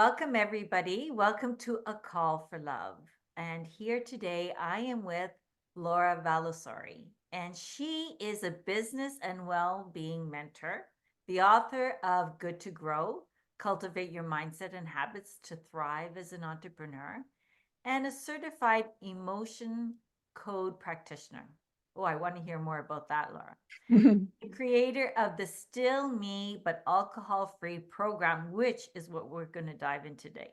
welcome everybody. Welcome to A Call for Love. And here today I am with Laura Valusari, and she is a business and well-being mentor, the author of Good to Grow, Cultivate Your Mindset and Habits to Thrive as an Entrepreneur, and a certified emotion code practitioner. Oh, I want to hear more about that, Laura. The creator of the Still Me But Alcohol Free program, which is what we're going to dive in today.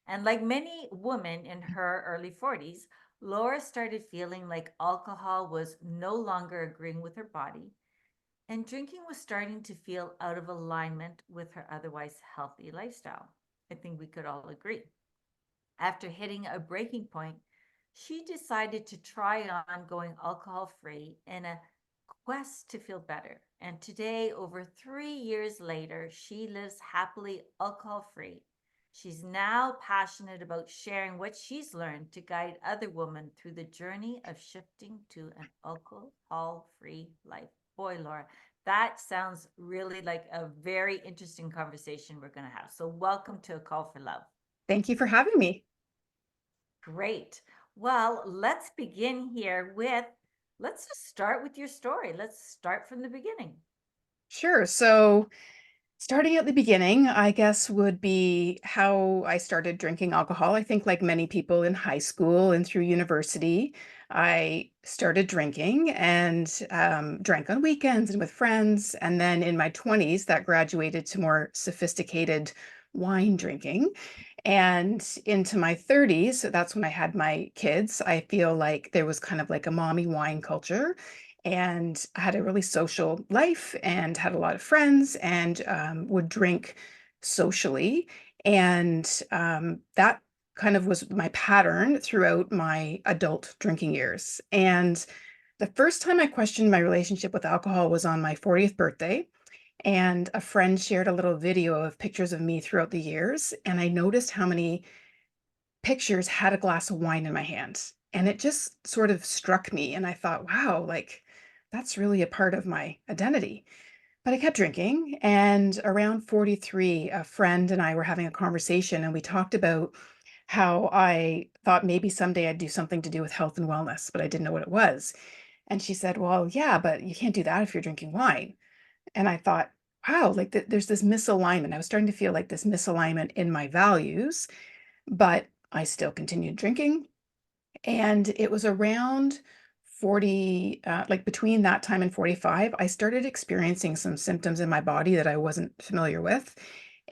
And like many women in her early 40s, Laura started feeling like alcohol was no longer agreeing with her body, and drinking was starting to feel out of alignment with her otherwise healthy lifestyle. I think we could all agree. After hitting a breaking point, she decided to try on going alcohol free in a quest to feel better. And today, over 3 years later, she lives happily alcohol free. She's now passionate about sharing what she's learned to guide other women through the journey of shifting to an alcohol free life. Boy, Laura, that sounds really like a very interesting conversation we're going to have. So, welcome to A Call for Love. Thank you for having me. Great. Well, let's begin here with, let's just start with your story. Let's start from the beginning. Sure. So, starting at the beginning, I guess, would be how I started drinking alcohol. I think, like many people in high school and through university, I started drinking and drank on weekends and with friends. And then in my 20s, that graduated to more sophisticated wine drinking. And into my 30s, so that's when I had my kids. I feel like there was kind of like a mommy wine culture. And I had a really social life and had a lot of friends and would drink socially. And that kind of was my pattern throughout my adult drinking years. And the first time I questioned my relationship with alcohol was on my 40th birthday. And a friend shared a little video of pictures of me throughout the years. And I noticed how many pictures had a glass of wine in my hand. And it just sort of struck me. And I thought, wow, like that's really a part of my identity. But I kept drinking. And around 43, a friend and I were having a conversation, and we talked about how I thought maybe someday I'd do something to do with health and wellness, but I didn't know what it was. And she said, well, yeah, but you can't do that if you're drinking wine. And I thought, wow, like there's this misalignment. I was starting to feel like this misalignment in my values, but I still continued drinking. And it was around 40, like between that time and 45, I started experiencing some symptoms in my body that I wasn't familiar with.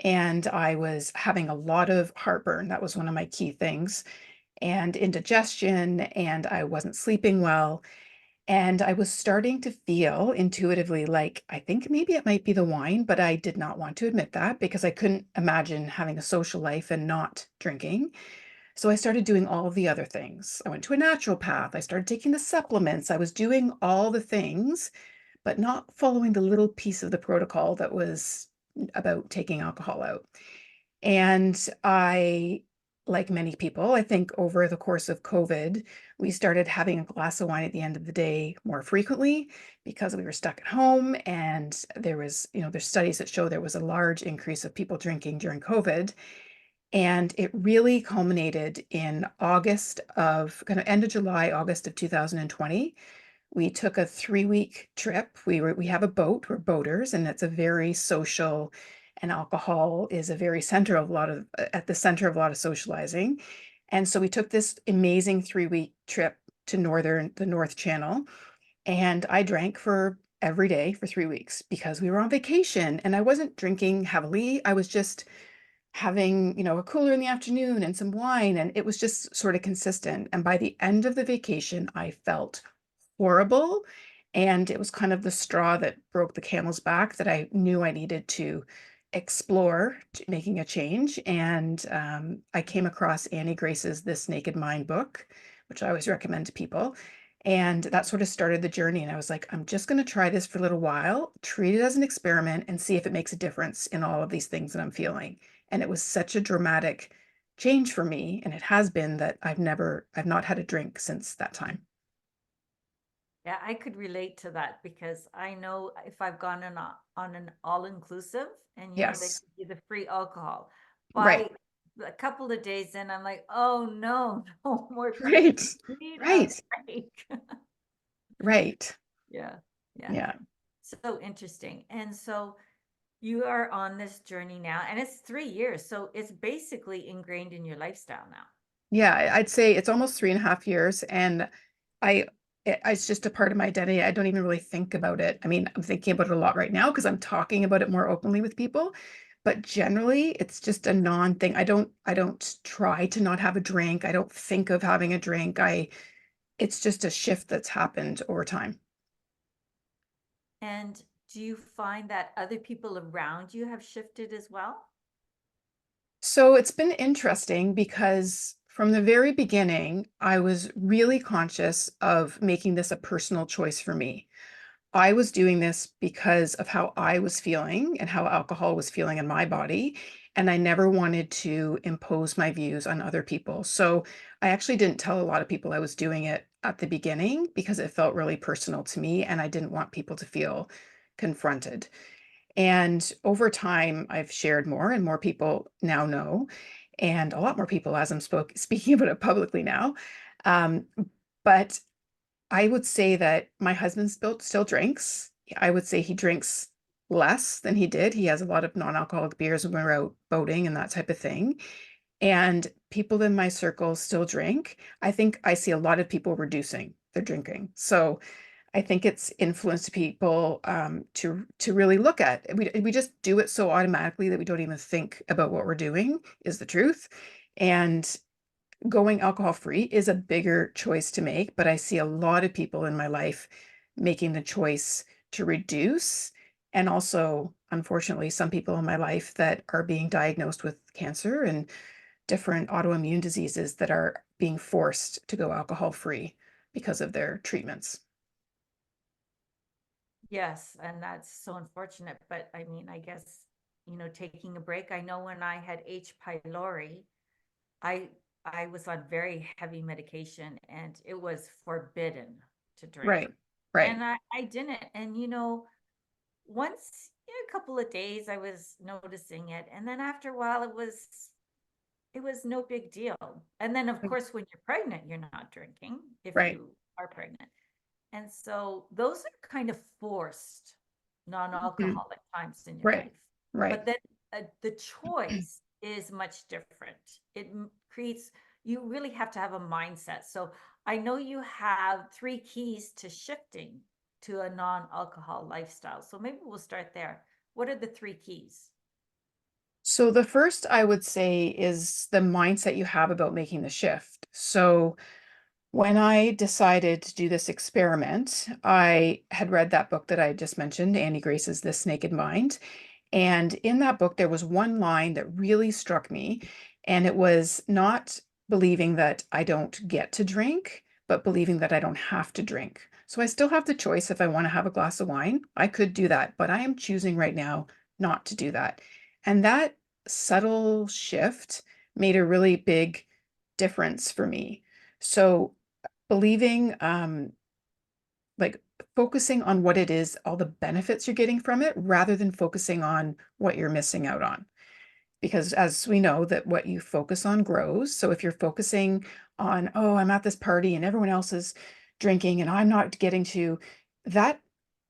And I was having a lot of heartburn. That was one of my key things, and indigestion, and I wasn't sleeping well. And I was starting to feel intuitively like, I think maybe it might be the wine, but I did not want to admit that because I couldn't imagine having a social life and not drinking. So I started doing all of the other things. I went to a naturopath. I started taking the supplements. I was doing all the things, but not following the little piece of the protocol that was about taking alcohol out. And I, like many people, I think over the course of COVID, we started having a glass of wine at the end of the day more frequently because we were stuck at home. And there was, there's studies that show there was a large increase of people drinking during COVID. And it really culminated in August of kind of end of July, August of 2020. We took a 3-week trip. We have a boat, we're boaters, and it's a very social, and alcohol is a very center of a lot of at the center of a lot of socializing. And so we took this amazing 3-week trip to the North Channel, and I drank for every day for 3 weeks because we were on vacation and I wasn't drinking heavily. I was just having, a cooler in the afternoon and some wine, and it was just sort of consistent. And by the end of the vacation, I felt horrible. And it was kind of the straw that broke the camel's back that I knew I needed to explore making a change. And I came across Annie Grace's This Naked Mind book, which I always recommend to people. And that sort of started the journey. And I was like, I'm just going to try this for a little while, treat it as an experiment, and see if it makes a difference in all of these things that I'm feeling. And it was such a dramatic change for me. And it has been that I've not had a drink since that time. Yeah, I could relate to that because I know if I've gone on an all inclusive and they Yes. give you the free alcohol, by Right. a couple of days in, I'm like, oh no, no more Right. drinking. We need a Right. break. Right. Yeah. Yeah. Yeah. So interesting. And so you are on this journey now, and it's 3 years. So it's basically ingrained in your lifestyle now. Yeah. I'd say it's almost 3.5 years. And I, it's just a part of my identity. I don't even really think about it. I mean, I'm thinking about it a lot right now because I'm talking about it more openly with people. But generally, it's just a non-thing. I don't try to not have a drink. I don't think of having a drink. It's just a shift that's happened over time. And do you find that other people around you have shifted as well? So it's been interesting because from the very beginning, I was really conscious of making this a personal choice for me. I was doing this because of how I was feeling and how alcohol was feeling in my body. And I never wanted to impose my views on other people. So I actually didn't tell a lot of people I was doing it at the beginning because it felt really personal to me. And I didn't want people to feel confronted. And over time, I've shared more, and more people now know, and a lot more people as I'm speaking about it publicly now. Um, but I would say that my husband still drinks. I would say he drinks less than he did. He has a lot of non-alcoholic beers when we're out boating and that type of thing. And people in my circle still drink. I think I see a lot of people reducing their drinking. So I think it's influenced people to really look at. We just do it so automatically that we don't even think about what we're doing, is the truth. And going alcohol free is a bigger choice to make, but I see a lot of people in my life making the choice to reduce. And also, unfortunately, some people in my life that are being diagnosed with cancer and different autoimmune diseases that are being forced to go alcohol free because of their treatments. Yes, and that's so unfortunate. But I mean, I guess, taking a break. I know when I had H. pylori, I I was on very heavy medication and it was forbidden to drink. Right, right. And I didn't. And once in a couple of days I was noticing it. And then after a while it was no big deal. And then of course when you're pregnant, you're not drinking if Right. you are pregnant. And so those are kind of forced Mhm. non-alcoholic times in your Right. life. Right. But then the choice is much different. Creates, you really have to have a mindset. So I know you have 3 keys to shifting to a non-alcohol lifestyle. So maybe we'll start there. What are the 3 keys? So the first I would say is the mindset you have about making the shift. So when I decided to do this experiment, I had read that book that I just mentioned, Annie Grace's This Naked Mind. And in that book, there was one line that really struck me, and it was not believing that I don't get to drink, but believing that I don't have to drink. So I still have the choice if I want to have a glass of wine, I could do that, but I am choosing right now not to do that. And that subtle shift made a really big difference for me. So believing, like focusing on what it is, all the benefits you're getting from it, rather than focusing on what you're missing out on. Because as we know that what you focus on grows. So if you're focusing on, oh, I'm at this party and everyone else is drinking and I'm not getting to, that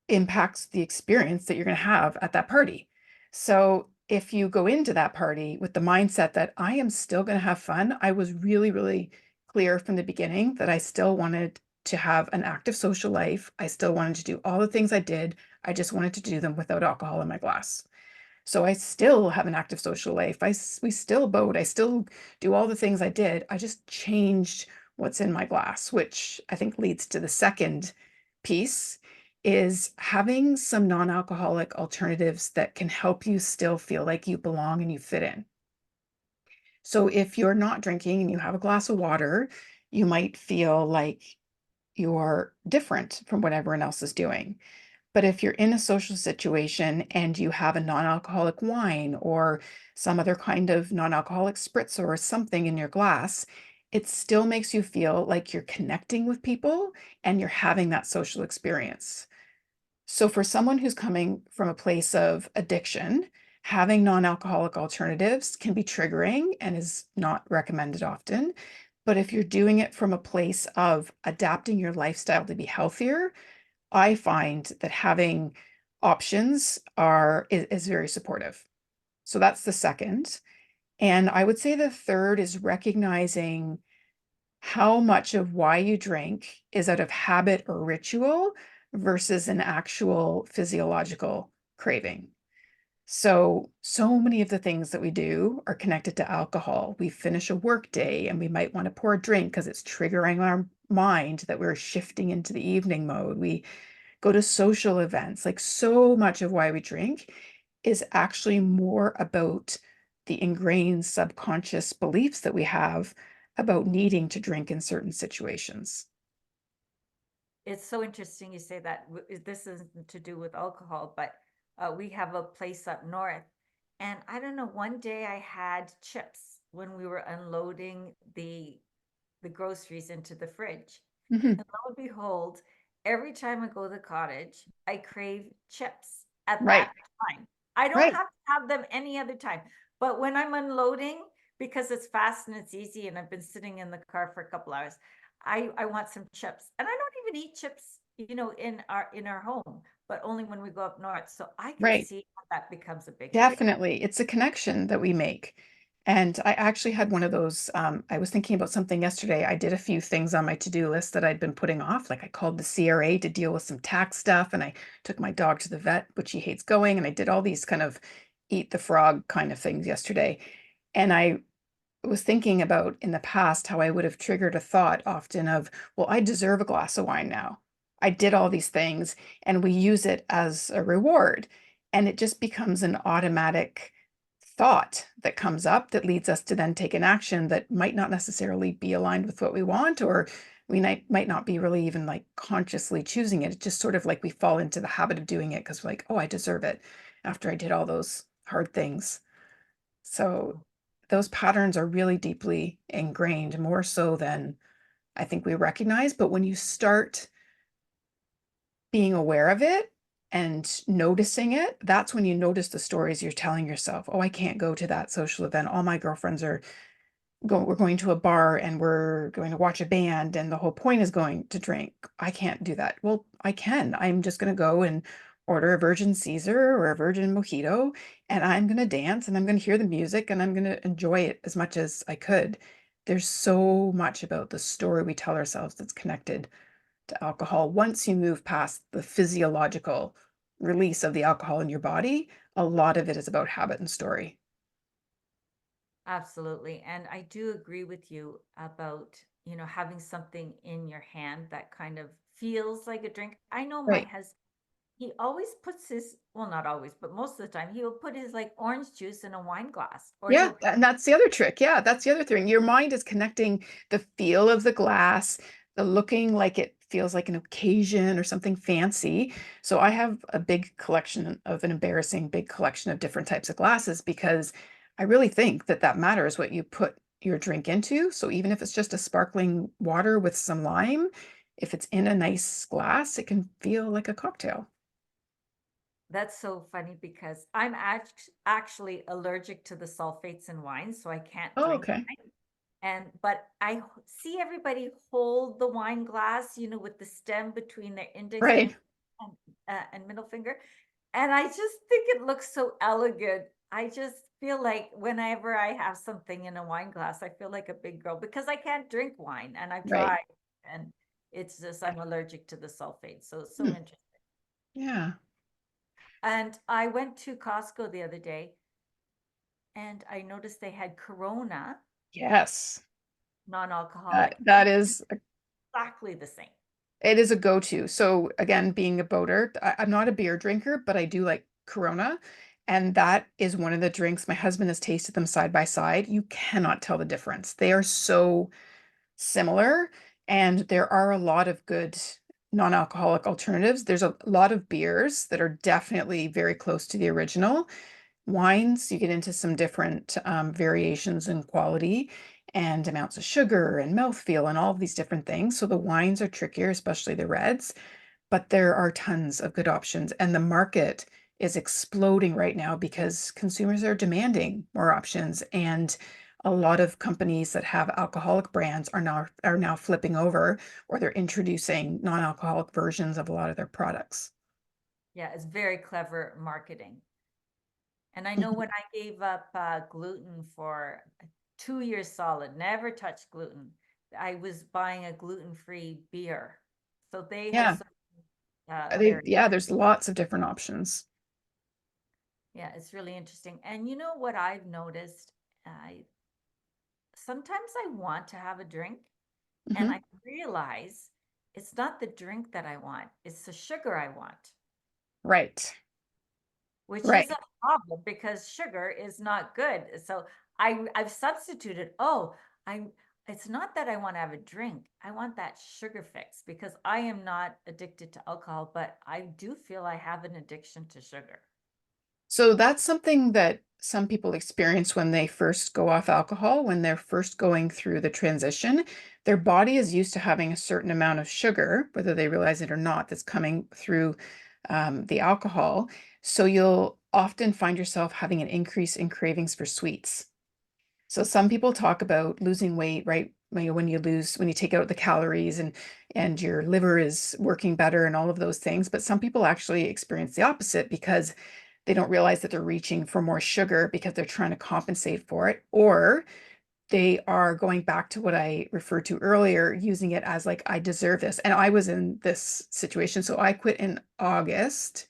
impacts the experience that you're going to have at that party. So if you go into that party with the mindset that I am still going to have fun, I was really, really clear from the beginning that I still wanted to have an active social life. I still wanted to do all the things I did. I just wanted to do them without alcohol in my glass. So I still have an active social life. We still boat. I still do all the things I did. I just changed what's in my glass, which I think leads to the second piece is having some non-alcoholic alternatives that can help you still feel like you belong and you fit in. So if you're not drinking and you have a glass of water, you might feel like you're different from what everyone else is doing. But if you're in a social situation and you have a non-alcoholic wine or some other kind of non-alcoholic spritz or something in your glass, it still makes you feel like you're connecting with people and you're having that social experience. So for someone who's coming from a place of addiction, Having non-alcoholic alternatives can be triggering and is not recommended often. But if you're doing it from a place of adapting your lifestyle to be healthier, I find that having options is very supportive. So that's the second. And I would say the third is recognizing how much of why you drink is out of habit or ritual versus an actual physiological craving. So many of the things that we do are connected to alcohol. We finish a work day and we might want to pour a drink because it's triggering our mind that we're shifting into the evening mode. We go to social events. Like so much of why we drink is actually more about the ingrained subconscious beliefs that we have about needing to drink in certain situations. It's so interesting you say that. This isn't to do with alcohol, but we have a place up north. And I don't know, one day I had chips when we were unloading the groceries into the fridge. Mhm. And lo and behold, every time I go to the cottage, I crave chips at Right, that time. I don't right, have to have them any other time. But when I'm unloading, because it's fast and it's easy, and I've been sitting in the car for a couple hours, I want some chips. And I don't even eat chips, in our home, but only when we go up north. So I can right. see how that becomes a big trigger. Definitely. It's a connection that we make. And I actually had one of those. I was thinking about something yesterday. I did a few things on my to-do list that I'd been putting off. Like I called the CRA to deal with some tax stuff, and I took my dog to the vet, which he hates going. And I did all these kind of eat the frog kind of things yesterday. And I was thinking about in the past how I would have triggered a thought often of, well, I deserve a glass of wine now. I did all these things, and we use it as a reward. And it just becomes an automatic thought that comes up that leads us to then take an action that might not necessarily be aligned with what we want, or we might not be really even like consciously choosing it. It's just sort of like we fall into the habit of doing it because we're like, oh, I deserve it after I did all those hard things. So those patterns are really deeply ingrained, more so than I think we recognize. But when you start being aware of it and noticing it, that's when you notice the stories you're telling yourself. Oh, I can't go to that social event. All my girlfriends are we're going to a bar and we're going to watch a band, and the whole point is going to drink. I can't do that. Well, I can. I'm just going to go and order a Virgin Caesar or a Virgin Mojito, and I'm going to dance and I'm going to hear the music and I'm going to enjoy it as much as I could. There's so much about the story we tell ourselves that's connected to alcohol. Once you move past the physiological release of the alcohol in your body, a lot of it is about habit and story. Absolutely. And I do agree with you about, having something in your hand that kind of feels like a drink. I know my Right. husband, he always puts his, well, not always, but most of the time, he will put his like orange juice in a wine glass, or Yeah, he'll put, and that's the other trick. Yeah, that's the other thing. Your mind is connecting the feel of the glass, the looking like it feels like an occasion or something fancy. So I have a big collection of an embarrassing big collection of different types of glasses because I really think that that matters what you put your drink into. So even if it's just a sparkling water with some lime, if it's in a nice glass, it can feel like a cocktail. that's so funny because I'm actually allergic to the sulfates in wine, so I can't Oh, drink. okay. And but see everybody hold the wine glass, with the stem between their index Right, finger and middle finger, and I just think it looks so elegant. I just feel like whenever I have something in a wine glass, I feel like a big girl because I can't drink wine, and I've right. tried, and it's just I'm allergic to the sulfate, so it's so Hmm. interesting. Yeah. And I went to Costco the other day, and I noticed they had Corona Yes. non-alcoholic, That and is exactly the same. it is a go-to. So again, being a boater, I'm not a beer drinker, but I do like Corona. And that is one of the drinks. My husband has tasted them side by side. You cannot tell the difference. They are so similar. And there are a lot of good non-alcoholic alternatives. There's a lot of beers that are definitely very close to the original. Wines, you get into some different variations in quality and amounts of sugar and mouthfeel and all of these different things. So the wines are trickier, especially the reds, but there are tons of good options. And the market is exploding right now because consumers are demanding more options, and a lot of companies that have alcoholic brands are now flipping over, or they're introducing non-alcoholic versions of a lot of their products. Yeah, it's very clever marketing. And I know Mhm. when I gave up gluten for 2 years solid, never touched gluten, I was buying a gluten-free beer. So they have Yeah, some very, yeah, there's lots of different options. yeah, it's really interesting. And you know what I've noticed? I sometimes I want to have a drink and Mhm. I realize it's not the drink that I want, it's the sugar I want, Right, which is a right. problem because sugar is not good. So I've substituted, I'm it's not that I want to have a drink. I want that sugar fix because I am not addicted to alcohol, but I do feel I have an addiction to sugar. So that's something that some people experience when they first go off alcohol, when they're first going through the transition. Their body is used to having a certain amount of sugar, whether they realize it or not, that's coming through the alcohol. So you'll often find yourself having an increase in cravings for sweets. So some people talk about losing weight, right? When you take out the calories and your liver is working better and all of those things. But some people actually experience the opposite because they don't realize that they're reaching for more sugar because they're trying to compensate for it, or they are going back to what I referred to earlier, using it as like, I deserve this. And I was in this situation. So I quit in August,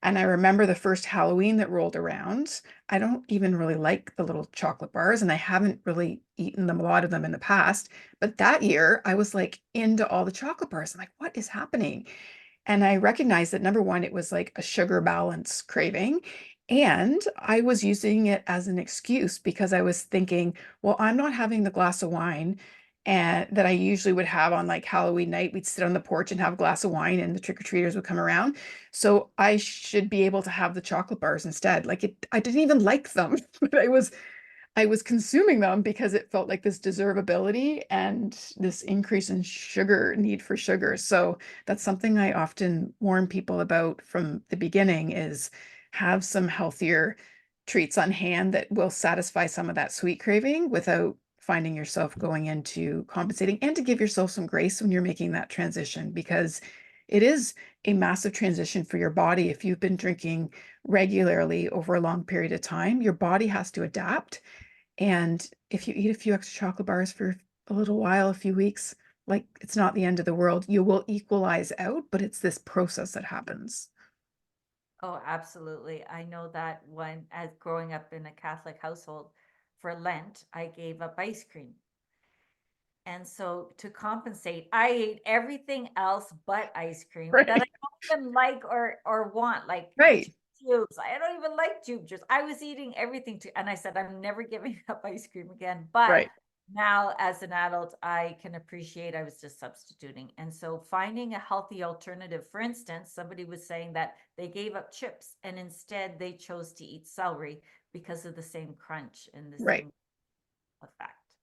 and I remember the first Halloween that rolled around. I don't even really like the little chocolate bars, and I haven't really eaten them, a lot of them in the past. But that year, I was like into all the chocolate bars. I'm like, what is happening? And I recognized that number one, it was like a sugar balance craving. And I was using it as an excuse because I was thinking, well, I'm not having the glass of wine and that I usually would have on like Halloween night. We'd sit on the porch and have a glass of wine and the trick-or-treaters would come around. So I should be able to have the chocolate bars instead. I didn't even like them, but I was consuming them because it felt like this deservability and this increase in sugar, need for sugar. So that's something I often warn people about from the beginning is have some healthier treats on hand that will satisfy some of that sweet craving without finding yourself going into compensating, and to give yourself some grace when you're making that transition, because it is a massive transition for your body. If you've been drinking regularly over a long period of time, your body has to adapt, and if you eat a few extra chocolate bars for a little while, a few weeks, like it's not the end of the world. You will equalize out, but it's this process that happens. Oh, absolutely. I know that when, as growing up in a Catholic household, for Lent, I gave up ice cream. And so to compensate, I ate everything else but ice cream that I Right. don't even like or want, like Right. tubes. I don't even like tube juice. I was eating everything too, and I said I'm never giving up ice cream again. But Right. now, as an adult, I can appreciate I was just substituting. And so finding a healthy alternative. For instance, somebody was saying that they gave up chips and instead they chose to eat celery because of the same crunch and the Right. same effect.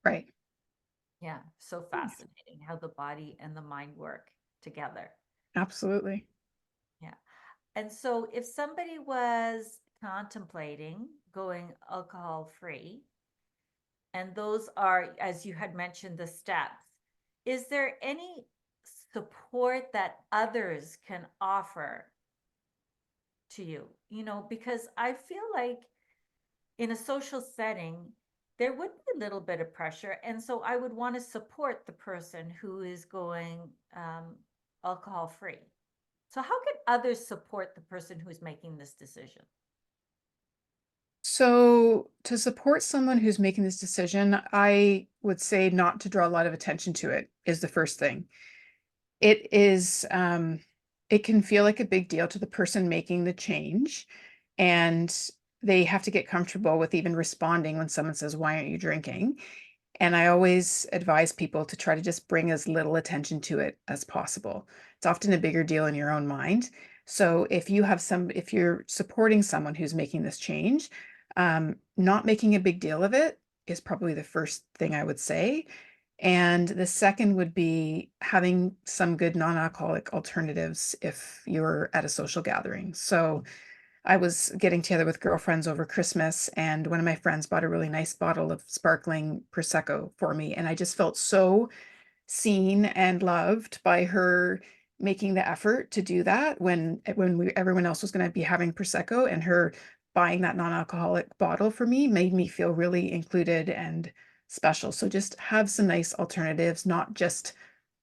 Right. Yeah, so fascinating how the body and the mind work together. Absolutely. Yeah. And so if somebody was contemplating going alcohol free, and those are, as you had mentioned, the steps, is there any support that others can offer to you? Because I feel like in a social setting, there would be a little bit of pressure. And so I would want to support the person who is going alcohol free. So, how can others support the person who's making this decision? So to support someone who's making this decision, I would say not to draw a lot of attention to it is the first thing. It is, it can feel like a big deal to the person making the change, and they have to get comfortable with even responding when someone says, "Why aren't you drinking?" And I always advise people to try to just bring as little attention to it as possible. It's often a bigger deal in your own mind. So if you're supporting someone who's making this change, not making a big deal of it is probably the first thing I would say. And the second would be having some good non-alcoholic alternatives if you're at a social gathering. So I was getting together with girlfriends over Christmas, and one of my friends bought a really nice bottle of sparkling Prosecco for me. And I just felt so seen and loved by her making the effort to do that when everyone else was going to be having Prosecco, and her buying that non-alcoholic bottle for me made me feel really included and special. So just have some nice alternatives, not just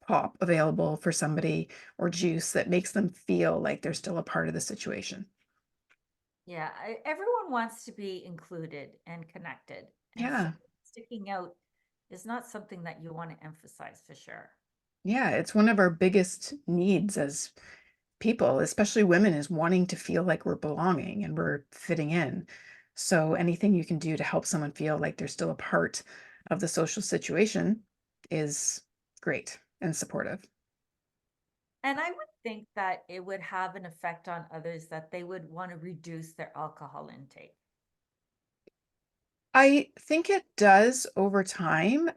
pop available for somebody or juice that makes them feel like they're still a part of the situation. Yeah, everyone wants to be included and connected. And so Yeah. sticking out is not something that you want to emphasize for sure. Yeah, it's one of our biggest needs as people, especially women, is wanting to feel like we're belonging and we're fitting in. So anything you can do to help someone feel like they're still a part of the social situation is great and supportive. And I would think that it would have an effect on others that they would want to reduce their alcohol intake. I think it does over time,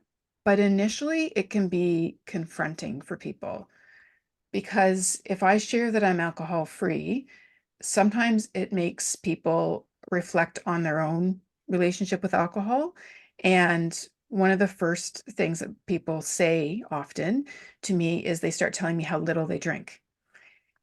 but initially it can be confronting for people because if I share that I'm alcohol free, sometimes it makes people reflect on their own relationship with alcohol. And one of the first things that people say often to me is they start telling me how little they drink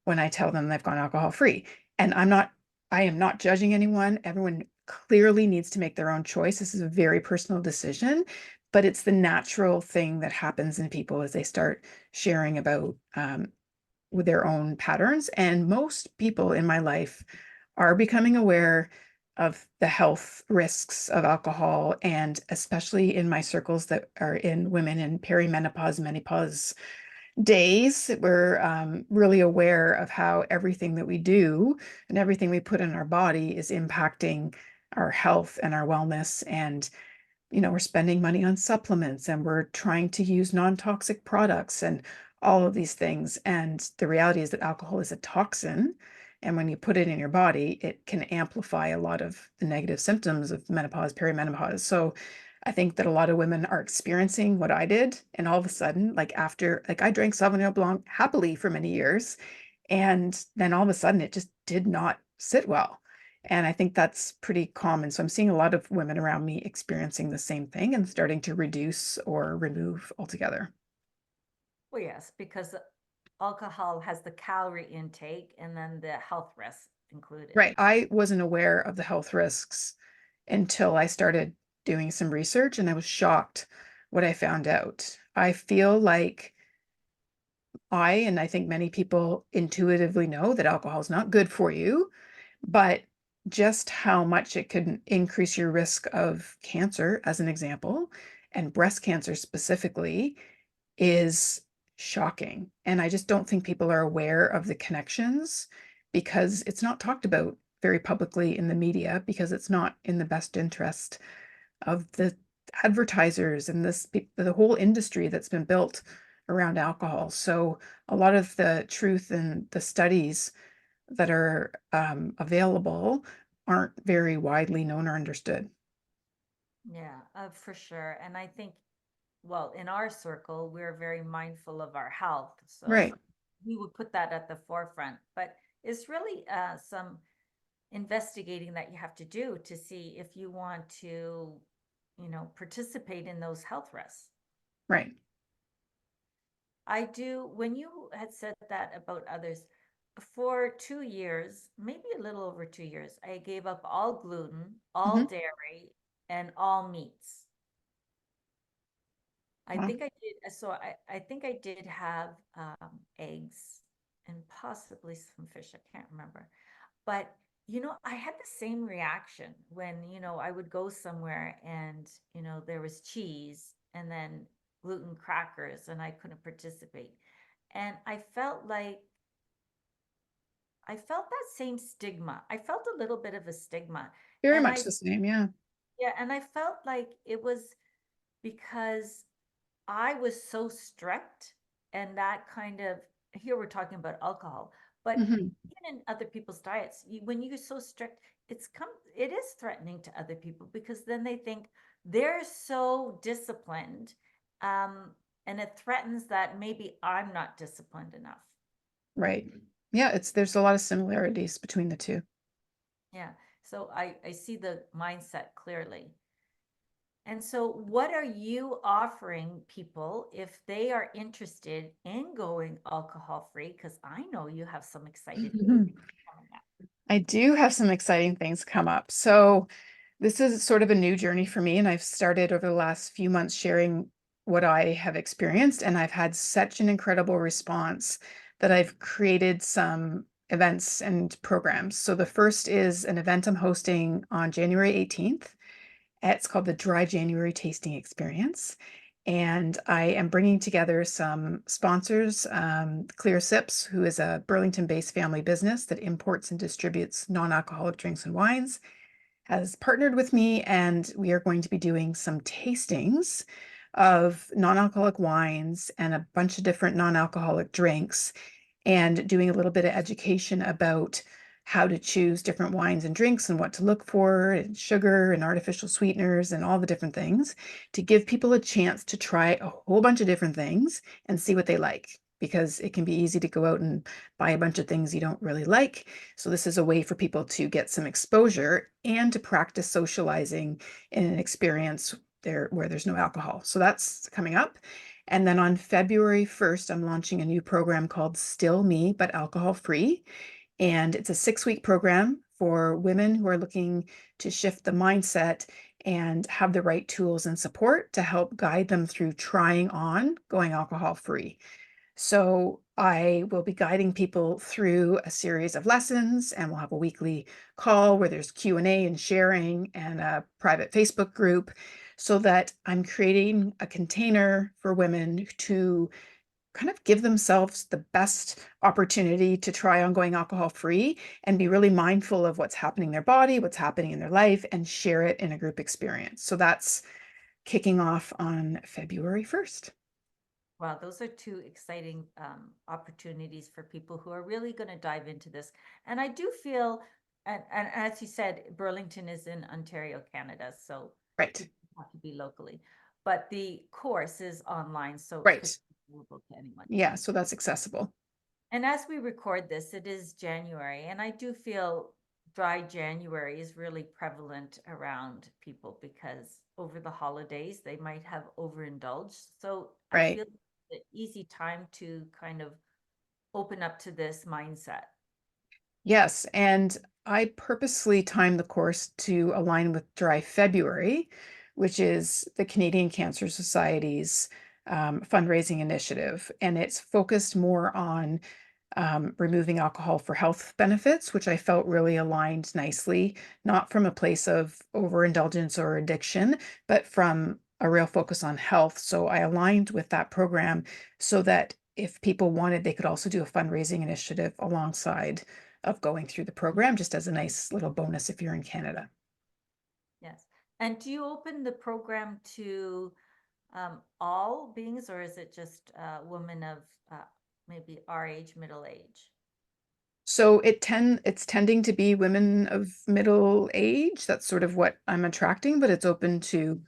when I tell them they've gone alcohol free. And I am not judging anyone. Everyone clearly needs to make their own choice. This is a very personal decision, but it's the natural thing that happens in people as they start sharing about with their own patterns. And most people in my life are becoming aware of the health risks of alcohol, and especially in my circles that are in women in perimenopause, menopause days, we're really aware of how everything that we do and everything we put in our body is impacting our health and our wellness. And we're spending money on supplements and we're trying to use non-toxic products and all of these things. And the reality is that alcohol is a toxin. And when you put it in your body, it can amplify a lot of the negative symptoms of menopause, perimenopause. So I think that a lot of women are experiencing what I did. And all of a sudden, like I drank Sauvignon Blanc happily for many years. And then all of a sudden, it just did not sit well. And I think that's pretty common. So I'm seeing a lot of women around me experiencing the same thing and starting to reduce or remove altogether. Well, yes, because alcohol has the calorie intake and then the health risks included. Right. I wasn't aware of the health risks until I started doing some research, and I was shocked what I found out. I feel like and I think many people intuitively know that alcohol is not good for you, but just how much it could increase your risk of cancer, as an example, and breast cancer specifically, is shocking. And I just don't think people are aware of the connections because it's not talked about very publicly in the media because it's not in the best interest of the advertisers and the whole industry that's been built around alcohol. So a lot of the truth and the studies that are available aren't very widely known or understood. Yeah, for sure. And I think, well, in our circle, we're very mindful of our health. So Right, we would put that at the forefront. But it's really some investigating that you have to do to see if you want to, participate in those health risks. right. I do, when you had said that about others, for 2 years, maybe a little over 2 years, I gave up all gluten, all Mhm. dairy, and all meats. I Wow. think I did. I think I did have eggs and possibly some fish. I can't remember. But, I had the same reaction when, I would go somewhere and, there was cheese and then gluten crackers and I couldn't participate. And I felt that same stigma. I felt a little bit of a stigma. Very And much the same, yeah. yeah, and I felt like it was because I was so strict, and that kind of, here we're talking about alcohol, but Mhm. even in other people's diets, when you're so strict, it is threatening to other people because then they think they're so disciplined Um, and it threatens that maybe I'm not disciplined enough. Right. Yeah, there's a lot of similarities between the two. Yeah. So I see the mindset clearly. And so, what are you offering people if they are interested in going alcohol free? Because I know you have some excited coming up. I do have some exciting things come up. So this is sort of a new journey for me, and I've started over the last few months sharing what I have experienced, and I've had such an incredible response that I've created some events and programs. So the first is an event I'm hosting on January 18th. It's called the Dry January Tasting Experience. And I am bringing together some sponsors, Clear Sips, who is a Burlington-based family business that imports and distributes non-alcoholic drinks and wines, has partnered with me, and we are going to be doing some tastings of non-alcoholic wines and a bunch of different non-alcoholic drinks, and doing a little bit of education about how to choose different wines and drinks and what to look for, and sugar and artificial sweeteners and all the different things, to give people a chance to try a whole bunch of different things and see what they like. Because it can be easy to go out and buy a bunch of things you don't really like. So, this is a way for people to get some exposure and to practice socializing in an experience there where there's no alcohol. So, that's coming up. And then on February 1st, I'm launching a new program called Still Me, but alcohol free. And it's a 6-week program for women who are looking to shift the mindset and have the right tools and support to help guide them through trying on going alcohol free. So I will be guiding people through a series of lessons, and we'll have a weekly call where there's Q&A and sharing and a private Facebook group, so that I'm creating a container for women to kind of give themselves the best opportunity to try on going alcohol free and be really mindful of what's happening in their body, what's happening in their life, and share it in a group experience. So that's kicking off on February 1st. Wow, those are two exciting opportunities for people who are really going to dive into this. And I do feel, and as you said, Burlington is in Ontario, Canada, so Right. it doesn't have to be locally. But the course is online, so it could Right. be available to anyone. Yeah, so that's accessible. And as we record this, it is January, and I do feel dry January is really prevalent around people because over the holidays they might have overindulged. So I Right. feel it's an easy time to kind of open up to this mindset. Yes, and I purposely timed the course to align with Dry February, which is the Canadian Cancer Society's fundraising initiative. And it's focused more on removing alcohol for health benefits, which I felt really aligned nicely, not from a place of overindulgence or addiction, but from a real focus on health. So I aligned with that program so that if people wanted, they could also do a fundraising initiative alongside of going through the program, just as a nice little bonus if you're in Canada. Yes. And do you open the program to all beings, or is it just women of maybe our age, middle age? So it's tending to be women of middle age. That's sort of what I'm attracting, but it's open to,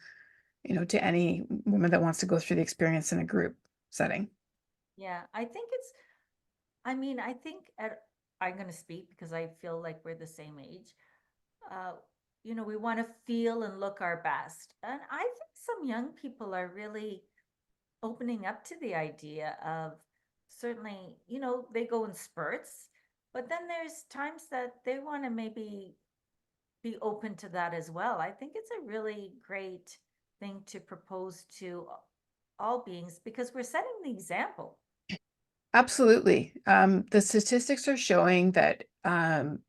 to any woman that wants to go through the experience in a group setting. Yeah, I think it's, I mean, I think I'm going to speak because I feel like we're the same age. Uh, we want to feel and look our best. And I think some young people are really opening up to the idea of certainly, they go in spurts, but then there's times that they want to maybe be open to that as well. I think it's a really great thing to propose to all beings because we're setting the example. Absolutely. The statistics are showing that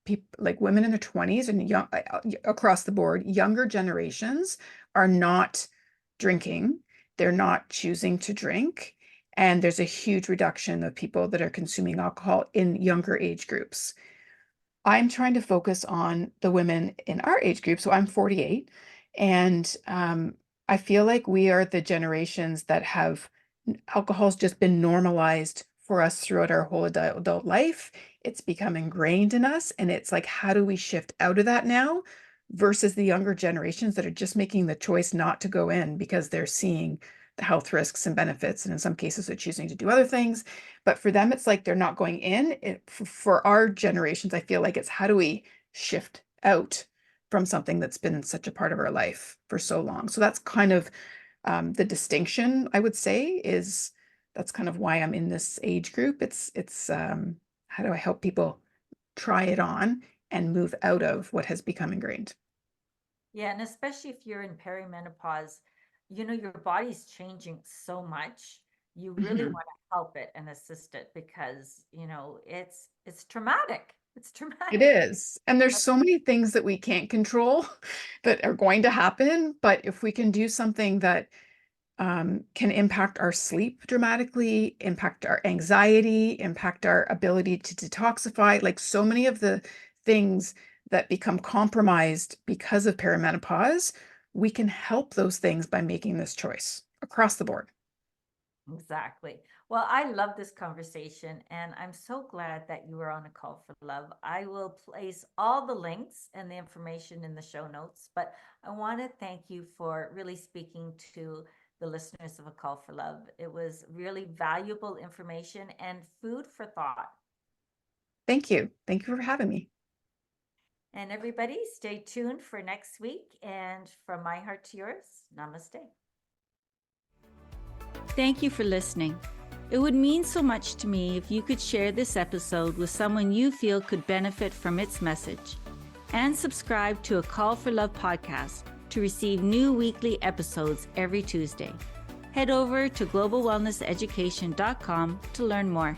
people like women in their 20s and young across the board, younger generations are not drinking. They're not choosing to drink. And there's a huge reduction of people that are consuming alcohol in younger age groups. I'm trying to focus on the women in our age group. So I'm 48. And I feel like we are the generations that have alcohol's just been normalized for us throughout our whole adult life. It's become ingrained in us. And it's like, how do we shift out of that now versus the younger generations that are just making the choice not to go in because they're seeing health risks and benefits, and in some cases they're choosing to do other things. But for them, it's like they're not going in. For our generations, I feel like it's how do we shift out from something that's been such a part of our life for so long. So that's kind of the distinction, I would say, is that's kind of why I'm in this age group. It's how do I help people try it on and move out of what has become ingrained? Yeah, and especially if you're in perimenopause, your body's changing so much. You really Mhm. want to help it and assist it because, it's traumatic. It's It traumatic. is. And there's so many things that we can't control that are going to happen. But if we can do something that can impact our sleep dramatically, impact our anxiety, impact our ability to detoxify, like so many of the things that become compromised because of perimenopause, we can help those things by making this choice across the board. Exactly. Well, I love this conversation, and I'm so glad that you were on A Call for Love. I will place all the links and the information in the show notes, but I want to thank you for really speaking to the listeners of A Call for Love. It was really valuable information and food for thought. Thank you. Thank you for having me. And everybody, stay tuned for next week. And from my heart to yours, namaste. Thank you for listening. It would mean so much to me if you could share this episode with someone you feel could benefit from its message. And subscribe to A Call for Love podcast to receive new weekly episodes every Tuesday. Head over to globalwellnesseducation.com to learn more.